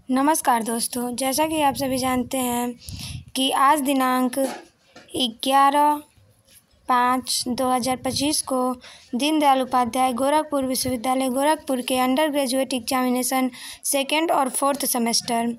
नमस्कार दोस्तों, जैसा कि आप सभी जानते हैं कि आज दिनांक 11/5/2025 को दीनदयाल उपाध्याय गोरखपुर विश्वविद्यालय गोरखपुर के अंडर ग्रेजुएट एग्जामिनेशन सेकेंड और फोर्थ सेमेस्टर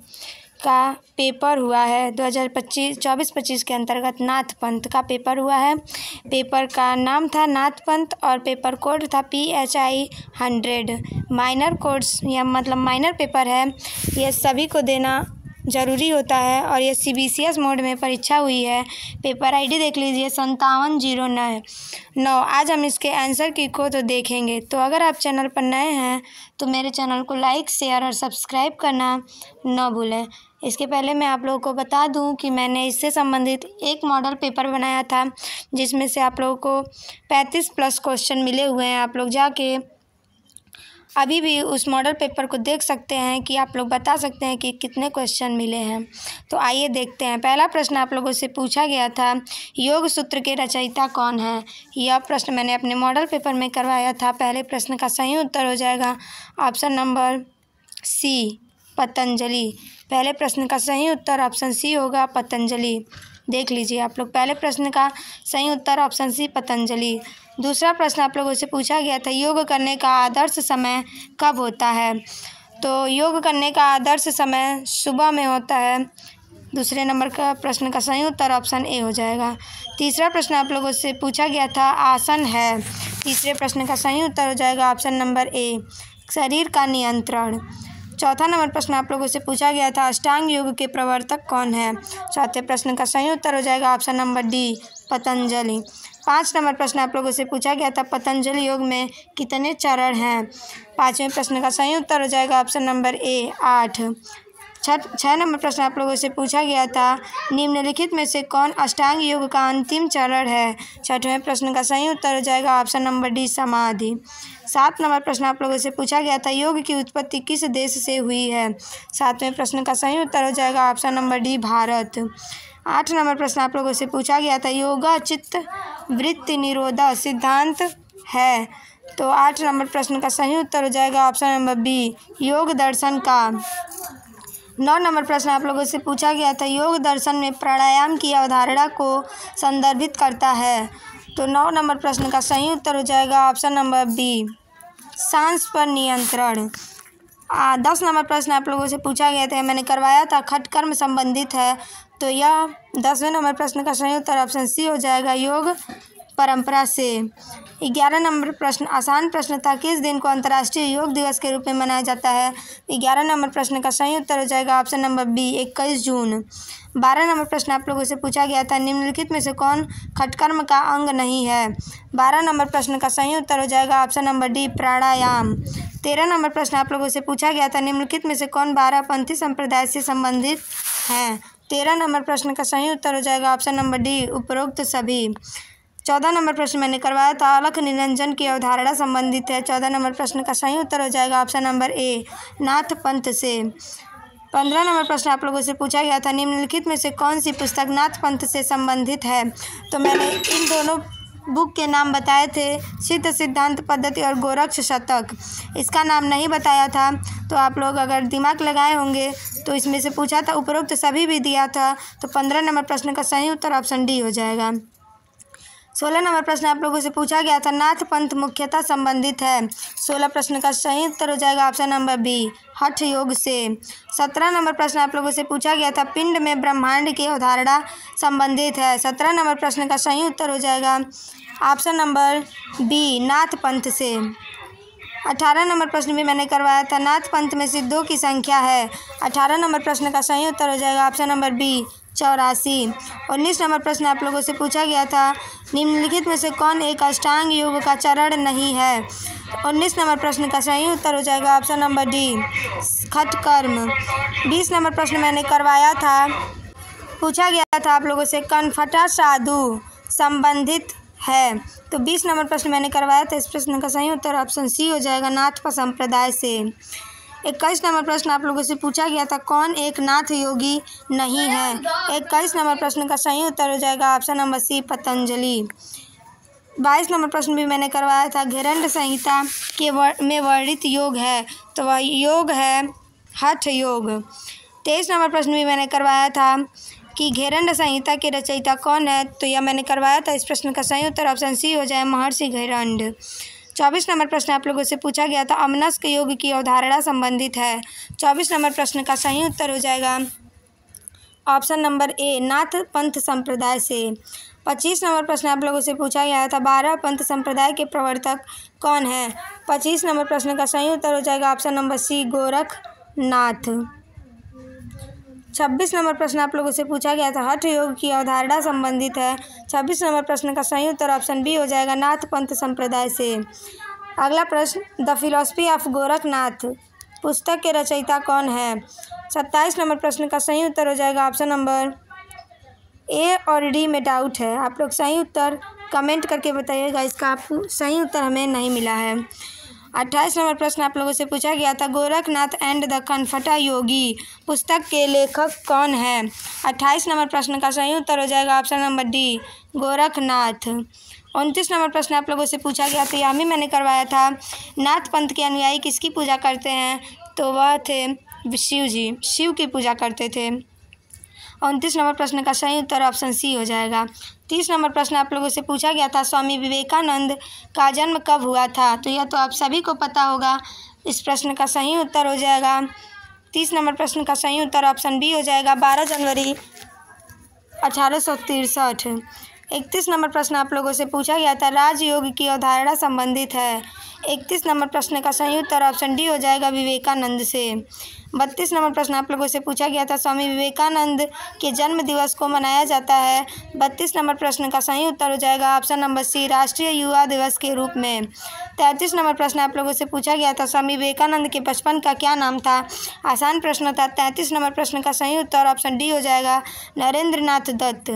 का पेपर हुआ है। 2024-25 के अंतर्गत नाथ पंथ का पेपर हुआ है। पेपर का नाम था नाथ पंथ और पेपर कोड था PHI 100। माइनर कोड्स या मतलब माइनर पेपर है, ये सभी को देना ज़रूरी होता है और ये CBCS मोड में परीक्षा हुई है। पेपर ID देख लीजिए 5709। आज हम इसके आंसर की को तो देखेंगे। तो अगर आप चैनल पर नए हैं तो मेरे चैनल को लाइक, शेयर और सब्सक्राइब करना न भूलें। इसके पहले मैं आप लोगों को बता दूं कि मैंने इससे संबंधित एक मॉडल पेपर बनाया था, जिसमें से आप लोगों को 35+ क्वेश्चन मिले हुए हैं। आप लोग जाके अभी भी उस मॉडल पेपर को देख सकते हैं कि आप लोग बता सकते हैं कि कितने क्वेश्चन मिले हैं। तो आइए देखते हैं। पहला प्रश्न आप लोगों से पूछा गया था, योग सूत्र के रचयिता कौन है। यह प्रश्न मैंने अपने मॉडल पेपर में करवाया था। पहले प्रश्न का सही उत्तर हो जाएगा ऑप्शन नंबर C, पतंजलि। पहले प्रश्न का सही उत्तर ऑप्शन C होगा, पतंजलि। देख लीजिए आप लोग, पहले प्रश्न का सही उत्तर ऑप्शन C, पतंजलि। दूसरा प्रश्न आप लोगों से पूछा गया था, योग करने का आदर्श समय कब होता है। तो योग करने का आदर्श समय सुबह में होता है। दूसरे नंबर का प्रश्न का सही उत्तर ऑप्शन A हो जाएगा। तीसरा प्रश्न आप लोगों से पूछा गया था, आसन है। तीसरे प्रश्न का सही उत्तर हो जाएगा ऑप्शन नंबर A, शरीर का नियंत्रण। चौथा नंबर प्रश्न आप लोगों से पूछा गया था, अष्टांग योग के प्रवर्तक कौन है। चौथे प्रश्न का सही उत्तर हो जाएगा option number D, Patanjali. 5 number प्रश्न आप लोगों से पूछा गया था, पतंजलि योग में कितने चरण हैं। 5वें प्रश्न का सही उत्तर हो जाएगा ऑप्शन नंबर A, 8। 6 नंबर प्रश्न आप लोगों से पूछा गया था, निम्नलिखित में से कौन अष्टांग योग का अंतिम चरण है। 6वें प्रश्न का सही उत्तर हो जाएगा ऑप्शन नंबर D, समाधि। 7 नंबर प्रश्न आप लोगों से पूछा गया था, योग की उत्पत्ति किस देश से हुई है। 7वें प्रश्न का सही उत्तर हो जाएगा option number D, Bharat. 8 number प्रश्न आप लोगों से पूछा गया था, योगा चित्त वृत्ति निरोधा सिद्धांत है। तो 8 नंबर प्रश्न का सही उत्तर हो जाएगा ऑप्शन नंबर B, योग दर्शन का। 9 नंबर प्रश्न आप लोगों से पूछा गया था, योग दर्शन में प्राणायाम की अवधारणा को संदर्भित करता है। तो 9 नंबर प्रश्न का सही उत्तर हो जाएगा ऑप्शन नंबर B, सांस पर नियंत्रण। 10 नंबर प्रश्न आप लोगों से पूछा गया था, मैंने करवाया था, खटकर्म संबंधित है। तो यह 10वें नंबर प्रश्न का सही उत्तर ऑप्शन C हो जाएगा, योग परंपरा से। 11 नंबर प्रश्न आसान प्रश्न था, किस दिन को अंतर्राष्ट्रीय योग दिवस के रूप में मनाया जाता है। 11 नंबर प्रश्न का सही उत्तर हो जाएगा ऑप्शन नंबर B, 21 जून। 12 नंबर प्रश्न आप लोगों से पूछा गया था, निम्नलिखित में से कौन खटकर्म का अंग नहीं है। 12 नंबर प्रश्न का सही उत्तर हो जाएगा ऑप्शन नंबर D, प्राणायाम। 13 नंबर प्रश्न आप लोगों से पूछा गया था, निम्नलिखित में से कौन बारहपंथी संप्रदाय से संबंधित हैं। 13 नंबर प्रश्न का सही उत्तर हो जाएगा ऑप्शन नंबर D, उपरोक्त सभी। 14 नंबर प्रश्न मैंने करवाया था, अलख निरंजन की अवधारणा संबंधित है। 14 नंबर प्रश्न का सही उत्तर हो जाएगा ऑप्शन नंबर A, नाथ पंथ से। 15 नंबर प्रश्न आप लोगों से पूछा गया था, निम्नलिखित में से कौन सी पुस्तक नाथ पंथ से संबंधित है। तो मैंने इन दोनों बुक के नाम बताए थे, सिद्ध सिद्धांत पद्धति और गोरक्ष शतक। इसका नाम नहीं बताया था, तो आप लोग अगर दिमाग लगाए होंगे तो इसमें से पूछा था, उपरोक्त सभी भी दिया था। तो 15 नंबर प्रश्न का सही उत्तर ऑप्शन D हो जाएगा। 16 नंबर प्रश्न आप लोगों से पूछा गया था, नाथ पंथ मुख्यतः संबंधित है। 16 प्रश्न का सही उत्तर हो जाएगा ऑप्शन नंबर B, हठ योग से। 17 नंबर प्रश्न आप लोगों से पूछा गया था, पिंड में ब्रह्मांड की अवधारणा संबंधित है। 17 नंबर प्रश्न का सही उत्तर हो जाएगा ऑप्शन नंबर B, नाथ पंथ से। 18 नंबर प्रश्न भी मैंने करवाया था, नाथ पंथ में सिद्धों की संख्या है। 18 नंबर प्रश्न का सही उत्तर हो जाएगा ऑप्शन नंबर B, 84। 19 नंबर प्रश्न आप लोगों से पूछा गया था, निम्नलिखित में से कौन एक अष्टांग योग का चरण नहीं है। 19 नंबर प्रश्न का सही उत्तर हो जाएगा ऑप्शन नंबर D, खटकर्म। 20 नंबर प्रश्न मैंने करवाया था, पूछा गया था आप लोगों से, कनफटा साधु संबंधित है। तो 20 नंबर प्रश्न मैंने करवाया था, इस प्रश्न का सही उत्तर ऑप्शन C हो जाएगा, नाथ संप्रदाय से। 21 नंबर प्रश्न आप लोगों से पूछा गया था, कौन एक नाथ योगी नहीं है। 21 नंबर प्रश्न का सही उत्तर हो जाएगा option number C, Patanjali. 22 number प्रश्न भी मैंने करवाया था, घेरंड संहिता के में वर्णित योग है। तो वह योग है हठ योग। 23 नंबर प्रश्न भी मैंने करवाया था कि घेरंड संहिता के रचयिता कौन है, तो यह मैंने करवाया था। इस प्रश्न का सही उत्तर ऑप्शन सी हो जाए महर्षि घेरंड। 24 नंबर प्रश्न आप लोगों से पूछा गया था अमनस्क योग की अवधारणा संबंधित है। 24 नंबर प्रश्न का सही उत्तर हो जाएगा ऑप्शन नंबर ए नाथ पंथ संप्रदाय से। 25 नंबर प्रश्न आप लोगों से पूछा गया था 12 पंथ संप्रदाय के प्रवर्तक कौन है। 25 नंबर प्रश्न का सही उत्तर हो जाएगा ऑप्शन नंबर सी गोरखनाथ। 26 नंबर प्रश्न आप लोगों से पूछा गया था हठ योग की अवधारणा संबंधित है। 26 नंबर प्रश्न का सही उत्तर ऑप्शन बी हो जाएगा नाथ पंथ संप्रदाय से। अगला प्रश्न द फिलॉसफी ऑफ गोरखनाथ पुस्तक के रचयिता कौन है। 27 नंबर प्रश्न का सही उत्तर हो जाएगा ऑप्शन नंबर ए और डी में डाउट है। आप लोग सही उत्तर कमेंट करके बताइएगा, इसका आपको सही उत्तर हमें नहीं मिला है। 28 नंबर प्रश्न आप लोगों से पूछा गया था गोरखनाथ एंड द कनफटा योगी पुस्तक के लेखक कौन है। 28 नंबर प्रश्न का सही उत्तर हो जाएगा option number D Gorakhnath. 29 number प्रश्न आप लोगों से पूछा गया था, यह भी मैंने करवाया था, नाथ पंथ के अनुयायी किसकी पूजा करते हैं, तो वह थे शिव जी, शिव की पूजा करते थे। 29 नंबर प्रश्न का सही उत्तर ऑप्शन सी हो जाएगा। 30 नंबर प्रश्न आप लोगों से पूछा गया था स्वामी विवेकानंद का जन्म कब हुआ था, तो यह तो आप सभी को पता होगा। इस प्रश्न का सही उत्तर हो जाएगा 30 नंबर प्रश्न का सही उत्तर ऑप्शन बी हो जाएगा 12 जनवरी 1863। 31 नंबर प्रश्न आप लोगों से पूछा गया था राजयोग की अवधारणा संबंधित है। 31 नंबर प्रश्न का सही उत्तर ऑप्शन डी हो जाएगा विवेकानंद से। 32 नंबर प्रश्न आप लोगों से पूछा गया था स्वामी विवेकानंद के जन्म दिवस को मनाया जाता है। 32 नंबर प्रश्न का सही उत्तर हो जाएगा ऑप्शन नंबर सी राष्ट्रीय युवा दिवस के रूप में। 33 नंबर प्रश्न आप लोगों से पूछा गया था स्वामी विवेकानंद के बचपन का क्या नाम था, आसान प्रश्न था। 33 नंबर प्रश्न का सही उत्तर ऑप्शन डी हो जाएगा नरेंद्र नाथ दत्त।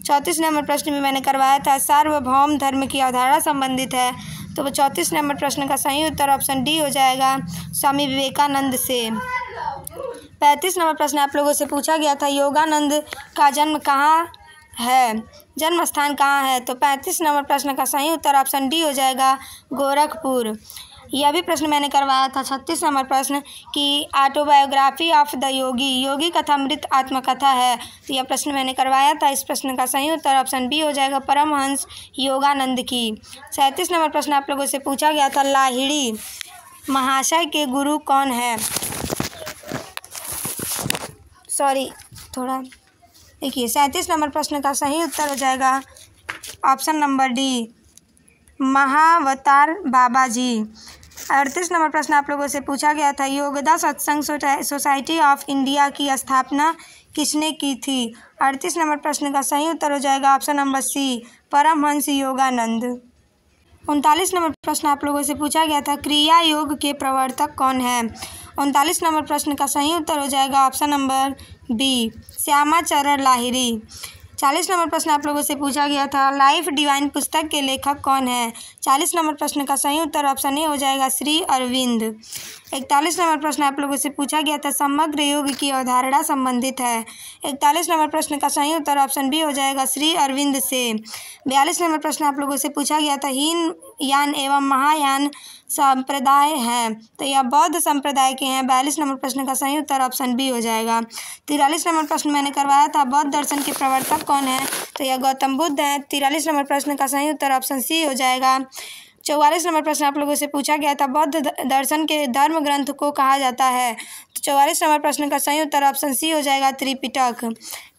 34 नंबर प्रश्न भी मैंने करवाया था सार्वभौम धर्म की अवधारणा संबंधित है, तो 34 नंबर प्रश्न का सही उत्तर ऑप्शन डी हो जाएगा स्वामी विवेकानंद से। 35 नंबर प्रश्न आप लोगों से पूछा गया था योगानंद का जन्म कहाँ है, जन्म स्थान कहाँ है, तो 35 नंबर प्रश्न का सही उत्तर ऑप्शन डी हो जाएगा गोरखपुर। यह भी प्रश्न मैंने करवाया था 36 नंबर प्रश्न कि ऑटोबायोग्राफी ऑफ द योगी, योगी कथामृत आत्मकथा है, तो यह प्रश्न मैंने करवाया था। इस प्रश्न का सही उत्तर ऑप्शन बी हो जाएगा परमहंस योगानंद की। 37 नंबर प्रश्न आप लोगों से पूछा गया था लाहिड़ी महाशय के गुरु कौन है, देखिए 37 नंबर प्रश्न का सही उत्तर हो जाएगा ऑप्शन नंबर डी महावतार बाबा जी। 38 नंबर प्रश्न आप लोगों से पूछा गया था योगदा सत्संग सोसाइटी ऑफ इंडिया की स्थापना किसने की थी। 38 नंबर प्रश्न का सही उत्तर हो जाएगा option number C Paramahansa Yogananda. 39 नंबर प्रश्न आप लोगों से पूछा गया था क्रिया योग के प्रवर्तक कौन है। 39 नंबर प्रश्न का सही उत्तर हो जाएगा option number B Shyamacharan Lahiri. 40 नंबर प्रश्न आप लोगों से पूछा गया था लाइफ डिवाइन पुस्तक के लेखक कौन है। 40 नंबर प्रश्न का सही उत्तर ऑप्शन ए हो जाएगा श्री अरविंद। 41 नंबर प्रश्न आप लोगों से पूछा गया था समग्र योग की अवधारणा संबंधित है। 41 नंबर प्रश्न का सही उत्तर ऑप्शन बी हो जाएगा श्री अरविंद से। 42 नंबर प्रश्न आप लोगों से पूछा गया था हीन यान एवं महायान संप्रदाय हैं, तो यह बौद्ध संप्रदाय के हैं। 42 नंबर प्रश्न का सही उत्तर ऑप्शन बी हो जाएगा। 43 नंबर प्रश्न मैंने करवाया था बौद्ध दर्शन के प्रवर्तक कौन है, तो यह गौतम बुद्ध हैं। 43 नंबर प्रश्न का सही उत्तर ऑप्शन सी हो जाएगा। 44 नंबर प्रश्न आप लोगों से पूछा गया था बौद्ध दर्शन के धर्म ग्रंथ को कहा जाता है, तो 44 नंबर प्रश्न का सही उत्तर ऑप्शन सी हो जाएगा त्रिपिटक।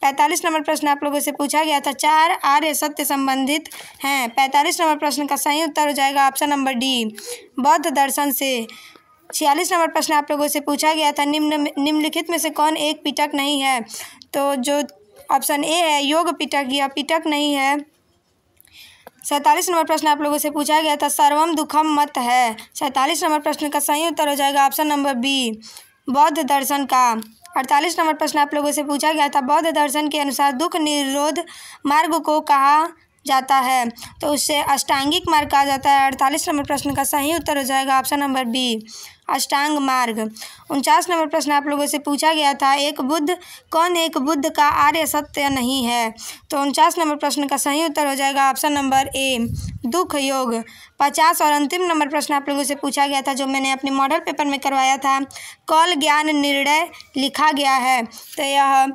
45 नंबर प्रश्न आप लोगों से पूछा गया था 4 आर्य सत्य संबंधित हैं। 45 नंबर प्रश्न का सही उत्तर हो जाएगा ऑप्शन नंबर डी बौद्ध दर्शन से। 46 नंबर प्रश्न आप लोगों से पूछा गया था निम्नलिखित में से कौन एक पिटक नहीं है, तो जो ऑप्शन ए है योग पिटक, यह पिटक नहीं है। 47 नंबर प्रश्न आप लोगों से पूछा गया था सर्वम दुखम मत है। 47 नंबर प्रश्न का सही उत्तर हो जाएगा ऑप्शन नंबर बी बौद्ध दर्शन का। 48 नंबर प्रश्न आप लोगों से पूछा गया था बौद्ध दर्शन के अनुसार दुख निरोध मार्ग को कहा जाता है तो उससे अष्टांगिक मार्ग कहा जाता है। 48 नंबर प्रश्न का सही उत्तर हो जाएगा ऑप्शन नंबर बी, अष्टांग मार्ग। 49 नंबर प्रश्न आप लोगों से पूछा गया था, एक बुद्ध का आर्य सत्य नहीं है। तो 49 नंबर प्रश्न का सही उत्तर हो जाएगा ऑप्शन नंबर ए, दुख योग। 50 और अंतिम नंबर प्रश्न आप लोगों से पूछा गया था, जो मैंने अपने मॉडल पेपर में करवाया था, कौल ज्ञान निर्णय लिखा गया है। तो यह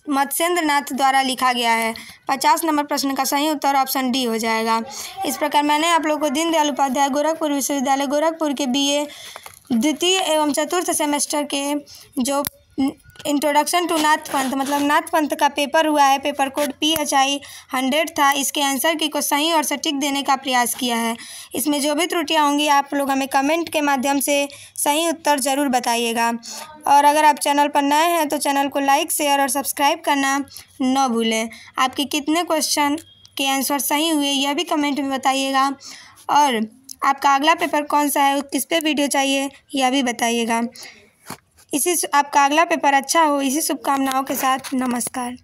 मत्स्येंद्र नाथ द्वारा लिखा गया है। 50 नंबर प्रश्न का सही उत्तर ऑप्शन डी हो जाएगा। इस प्रकार मैंने आप लोगों को दीनदयाल उपाध्याय गोरखपुर विश्वविद्यालय गोरखपुर के BA द्वितीय एवं चतुर्थ सेमेस्टर के जो इंट्रोडक्शन टू नाथ पंथ मतलब नाथ पंथ का पेपर हुआ है, पेपर कोड PHI 100 था, इसके आंसर की को सही और सटीक देने का प्रयास किया है। इसमें जो भी त्रुटियां होंगी आप लोग हमें कमेंट के माध्यम से सही उत्तर ज़रूर बताइएगा। और अगर आप चैनल पर नए हैं तो चैनल को लाइक शेयर और सब्सक्राइब करना न भूलें। आपके कितने क्वेश्चन के आंसर सही हुए यह भी कमेंट में बताइएगा, और आपका अगला पेपर कौन सा है, किस पे वीडियो चाहिए यह भी बताइएगा। आपका अगला पेपर अच्छा हो, इसी शुभकामनाओं के साथ नमस्कार।